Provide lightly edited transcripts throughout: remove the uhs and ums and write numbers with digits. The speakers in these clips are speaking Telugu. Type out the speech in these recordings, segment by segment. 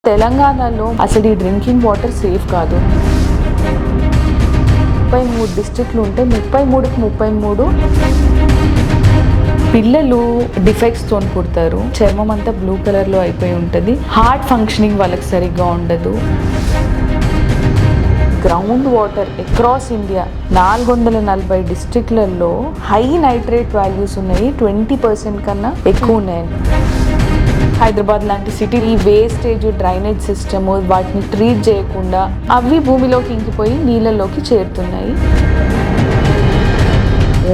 తెలంగాణలో అసలు ఈ డ్రింకింగ్ వాటర్ సేఫ్ కాదు. 33 డిస్ట్రిక్ట్లు ఉంటే 33కి 33 పిల్లలు డిఫెక్ట్స్ తోని పుడతారు. చర్మం అంతా బ్లూ కలర్లో అయిపోయి ఉంటుంది. హార్ట్ ఫంక్షనింగ్ వాళ్ళకి సరిగ్గా ఉండదు. గ్రౌండ్ వాటర్ అక్రాస్ ఇండియా 440 డిస్ట్రిక్ట్లలో హై నైట్రేట్ వాల్యూస్ ఉన్నాయి. 20% కన్నా ఎక్కువ ఉన్నాయి. హైదరాబాద్ లాంటి సిటీ ఈ వేస్టేజ్ డ్రైనేజ్ సిస్టమ్ వాటిని ట్రీట్ చేయకుండా అవి భూమిలోకి ఇంకిపోయి నీళ్ళలోకి చేరుతున్నాయి.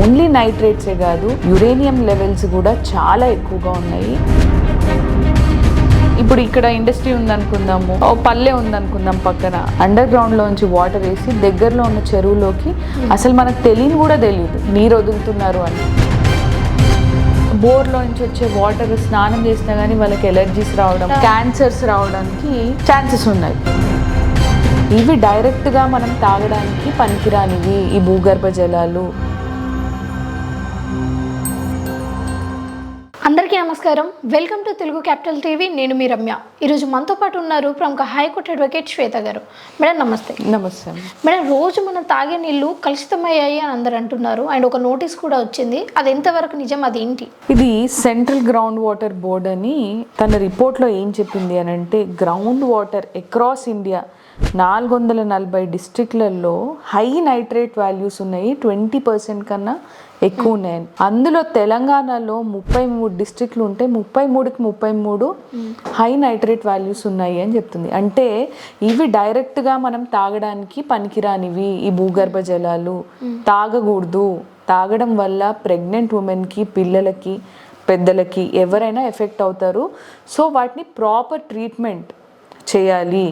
ఓన్లీ నైట్రేట్సే కాదు, యురేనియం లెవెల్స్ కూడా చాలా ఎక్కువగా ఉన్నాయి. ఇప్పుడు ఇక్కడ ఇండస్ట్రీ ఉందనుకుందాము, ఓ పల్లె ఉందనుకుందాం, పక్కన అండర్ గ్రౌండ్లోంచి వాటర్ వేసి దగ్గరలో ఉన్న చెరువులోకి అసలు మనకు కూడా తెలియదు నీరు వదులుతున్నారు అని. బోర్లో నుంచి వచ్చే వాటర్ స్నానం చేసినా కానీ వాళ్ళకి ఎలర్జీస్ రావడం, క్యాన్సర్స్ రావడానికి ఛాన్సెస్ ఉన్నాయి. ఇవి డైరెక్ట్గా మనం తాగడానికి పనికిరానివి ఈ భూగర్భ జలాలు. అందరికీ నమస్కారం, welcome to Telugu capital TV. నేను మీ రమ్య. ఈరోజు మనతో పాటు ఉన్నారు ప్రముఖ హైకోర్టు అడ్వకేట్ శ్వేత గారు. మేడం నమస్తే. నమస్తే మేడం, రోజు మనం తాగే నీళ్లు కలుషితమయ్యాయి అని అందరు అంటున్నారు, అండ్ ఒక నోటీస్ కూడా వచ్చింది. అది ఎంతవరకు నిజం, అదేంటి? ఇది సెంట్రల్ గ్రౌండ్ వాటర్ బోర్డ్ అని తన రిపోర్ట్లో ఏం చెప్పింది అని అంటే, గ్రౌండ్ వాటర్ అక్రాస్ ఇండియా 440 డిస్ట్రిక్ట్లలో హై నైట్రేట్ వాల్యూస్ ఉన్నాయి. 20% కన్నా ఎక్కువ ఉన్నాయి. అందులో తెలంగాణలో 33 డిస్ట్రిక్ట్లు ఉంటే 33కి 33 హై నైట్రేట్ వాల్యూస్ ఉన్నాయి అని చెప్తుంది. అంటే ఇవి డైరెక్ట్గా మనం తాగడానికి పనికిరానివి ఈ భూగర్భ జలాలు. తాగకూడదు. తాగడం వల్ల ప్రెగ్నెంట్ ఉమెన్కి, పిల్లలకి, పెద్దలకి ఎవరైనా ఎఫెక్ట్ అవుతారు. సో వాటిని ప్రాపర్ ట్రీట్మెంట్ చేయాలి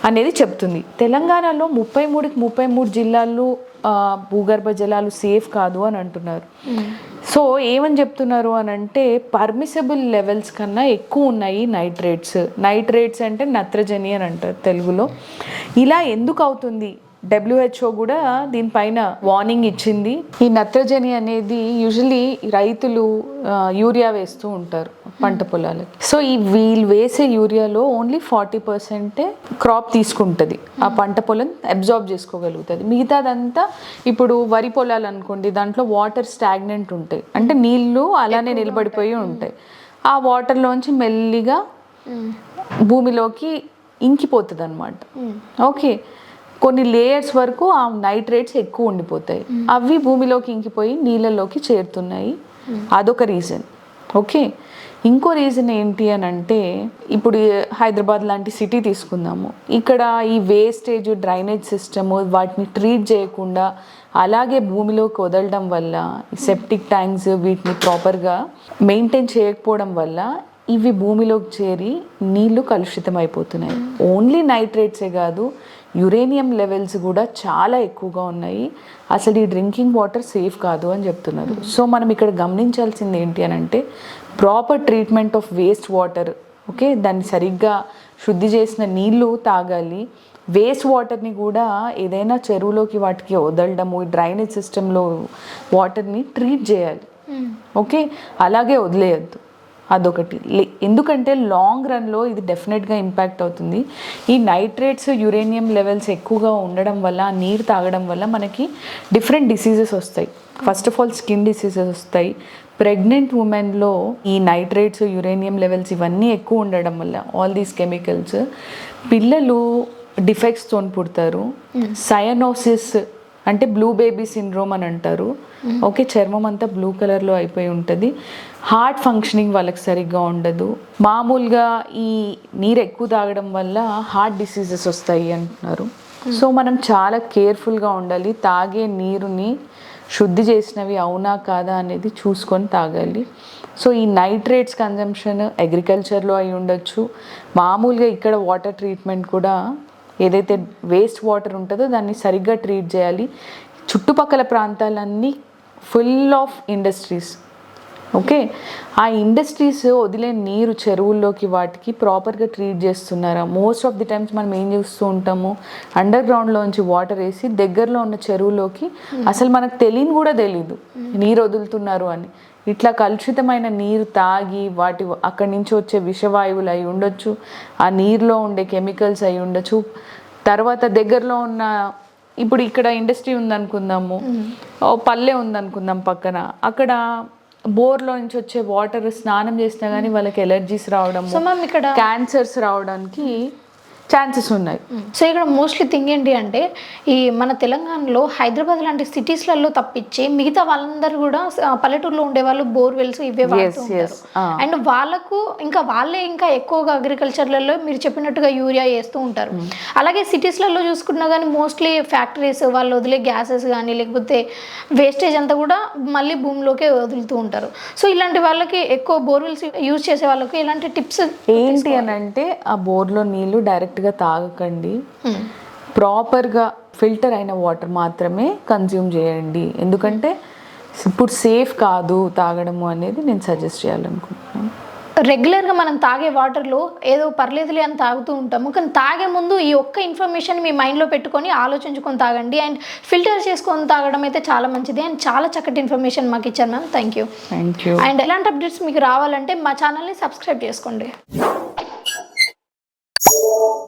అనేది చెప్తుంది. తెలంగాణలో 33కి 33 జిల్లాల్లో భూగర్భ జలాలు సేఫ్ కాదు అని అంటున్నారు. సో ఏమని చెప్తున్నారు అని అంటే, పర్మిసబుల్ లెవెల్స్ కన్నా ఎక్కువ ఉన్నాయి నైట్రేట్స్ అంటే నత్రజని అని అంటారు తెలుగులో. ఇలా ఎందుకు అవుతుంది? WHO కూడా దీనిపైన వార్నింగ్ ఇచ్చింది. ఈ నత్రజని అనేది యూజువలీ రైతులు యూరియా వేస్తూ ఉంటారు పంట పొలాలకి. సో ఈ వీళ్ళు వేసే యూరియాలో ఓన్లీ 40% క్రాప్ తీసుకుంటుంది, ఆ పంట పొలం అబ్జార్బ్ చేసుకోగలుగుతుంది. మిగతాదంతా ఇప్పుడు వరి పొలాలు అనుకోండి, దాంట్లో వాటర్ స్టాగ్నెంట్ ఉంటాయి, అంటే నీళ్లు అలానే నిలబడిపోయి ఉంటాయి. ఆ వాటర్లోంచి మెల్లిగా భూమిలోకి ఇంకిపోతుంది అన్నమాట. ఓకే, కొన్ని లేయర్స్ వరకు ఆ నైట్రేట్స్ ఎక్కువ ఉండిపోతాయి. అవి భూమిలోకి ఇంకిపోయి నీళ్ళలోకి చేరుతున్నాయి. అదొక రీజన్. ఓకే, ఇంకో రీజన్ ఏంటి అని అంటే, ఇప్పుడు హైదరాబాద్ లాంటి సిటీ తీసుకుందాము. ఇక్కడ ఈ వేస్టేజ్ డ్రైనేజ్ సిస్టమ్ వాటిని ట్రీట్ చేయకుండా అలాగే భూమిలోకి వదలడం వల్ల, సెప్టిక్ ట్యాంక్స్ వీటిని ప్రాపర్గా మెయింటైన్ చేయకపోవడం వల్ల ఇవి భూమిలోకి చేరి నీళ్లు కలుషితం అయిపోతున్నాయి. ఓన్లీ నైట్రేట్సే కాదు, యురేనియం లెవెల్స్ కూడా చాలా ఎక్కువగా ఉన్నాయి. అసలు ఈ డ్రింకింగ్ వాటర్ సేఫ్ కాదు అని చెప్తున్నారు. సో మనం ఇక్కడ గమనించాల్సింది ఏంటి అని అంటే, proper treatment of waste water. Okay, దాన్ని సరిగ్గా శుద్ధి చేసిన నీళ్లు తాగాలి. వేస్ట్ వాటర్ని కూడా ఏదైనా చెరువులోకి వాటికి వదలడము, డ్రైనేజ్ సిస్టంలో వాటర్ని ట్రీట్ చేయాలి. ఓకే, అలాగే వదిలేయద్దు. అదొకటి. ఎందుకంటే లాంగ్ రన్లో ఇది డెఫినెట్గా ఇంపాక్ట్ అవుతుంది. ఈ నైట్రేట్స్, యురేనియం లెవెల్స్ ఎక్కువగా ఉండడం వల్ల, ఆ నీరు తాగడం వల్ల మనకి డిఫరెంట్ డిసీజెస్ వస్తాయి. First of all skin diseases వస్తాయి. ప్రెగ్నెంట్ ఉమెన్లో ఈ నైట్రేట్స్, యురేనియం లెవెల్స్ ఇవన్నీ ఎక్కువ ఉండడం వల్ల, ఆల్ దీస్ కెమికల్స్, పిల్లలు డిఫెక్ట్స్ తోని పుడతారు. సయనోసిస్ అంటే బ్లూ బేబీ సిండ్రోమ్ అని అంటారు. ఓకే, చర్మం అంతా బ్లూ కలర్లో అయిపోయి ఉంటుంది. హార్ట్ ఫంక్షనింగ్ వాళ్ళకి సరిగ్గా ఉండదు. మామూలుగా ఈ నీరు ఎక్కువ తాగడం వల్ల హార్ట్ డిసీజెస్ వస్తాయి అంటున్నారు. సో మనం చాలా కేర్ఫుల్గా ఉండాలి. తాగే నీరుని శుద్ధి చేసినవి అవునా కాదా అనేది చూసుకొని తాగాలి. సో ఈ నైట్రేట్స్ కన్జంప్షన్ అగ్రికల్చర్లో అయి ఉండొచ్చు. మామూలుగా ఇక్కడ వాటర్ ట్రీట్మెంట్ కూడా ఏదైతే వేస్ట్ వాటర్ ఉంటుందో దాన్ని సరిగ్గా ట్రీట్ చేయాలి. చుట్టుపక్కల ప్రాంతాలన్నీ ఫుల్ ఆఫ్ ఇండస్ట్రీస్. ఓకే, ఆ ఇండస్ట్రీస్ వదిలే నీరు చెరువుల్లోకి వాటికి ప్రాపర్గా ట్రీట్ చేస్తున్నారా? మోస్ట్ ఆఫ్ ది టైమ్స్ మనం ఏం చూస్తూ ఉంటాము, అండర్ గ్రౌండ్లోంచి వాటర్ వేసి దగ్గరలో ఉన్న చెరువులోకి అసలు మనకు కూడా తెలీదు నీరు వదులుతున్నారు అని. ఇట్లా కలుషితమైన నీరు తాగి అక్కడి నుంచి వచ్చే విషవాయువులు అయి ఉండొచ్చు, ఆ నీరులో ఉండే కెమికల్స్ అయి ఉండొచ్చు. తర్వాత దగ్గరలో ఉన్న ఇప్పుడు ఇక్కడ ఇండస్ట్రీ ఉందనుకుందాము, ఓ పల్లె ఉందనుకుందాం పక్కన, అక్కడ బోర్లో నుంచి వచ్చే వాటర్ స్నానం చేసినా కానీ వాళ్ళకి ఎలర్జీస్ రావడం, సో మ్యామ్ ఇక్కడ క్యాన్సర్స్ రావడానికి ఛాన్సెస్ ఉన్నాయి. సో ఇక్కడ మోస్ట్లీ థింగ్ ఏంటి అంటే ఈ మన తెలంగాణలో హైదరాబాద్ లాంటి సిటీస్లలో తప్పించి మిగతా వాళ్ళందరూ కూడా పల్లెటూరులో ఉండే వాళ్ళు బోర్వెల్స్ ఇవే వాడుతూ ఉంటారు. అండ్ వాళ్ళకు ఇంకా వాళ్ళే ఇంకా ఎక్కువగా అగ్రికల్చర్లలో మీరు చెప్పినట్టుగా యూరియా వేస్తూ ఉంటారు. అలాగే సిటీస్లలో చూసుకున్నా కానీ మోస్ట్లీ ఫ్యాక్టరీస్ వాళ్ళు వదిలే గ్యాసెస్ కానీ లేకపోతే వేస్టేజ్ అంతా కూడా మళ్ళీ భూమిలోకే వదులుతూ ఉంటారు. సో ఇలాంటి వాళ్ళకి ఎక్కువ బోర్వెల్స్ యూజ్ చేసే వాళ్ళకి ఇలాంటి టిప్స్ ఏంటి అని అంటే, ఆ బోర్లో నీళ్లు డైరెక్ట్గా తాగకండి, ప్రాపర్గా ఫిల్టర్ అయిన వాటర్ మాత్రమే కన్జ్యూమ్ చేయండి. ఎందుకంటే ఇప్పుడు సేఫ్ కాదు తాగడము అనేది నేను సజెస్ట్ చేయాలనుకుంటున్నాను. రెగ్యులర్గా మనం తాగే వాటర్లో ఏదో పర్లేదులే అని తాగుతూ ఉంటాము, కానీ తాగే ముందు ఈ ఒక్క ఇన్ఫర్మేషన్ మీ మైండ్లో పెట్టుకొని ఆలోచించుకొని తాగండి. అండ్ ఫిల్టర్ చేసుకొని తాగడం అయితే చాలా మంచిది. అండ్ చాలా చక్కటి ఇన్ఫర్మేషన్ మాకు ఇచ్చారు ma'am. Thank you. Thank you. And ఎలాంటి అప్డేట్స్ మీకు రావాలంటే మా ఛానల్ని సబ్స్క్రైబ్ చేసుకోండి.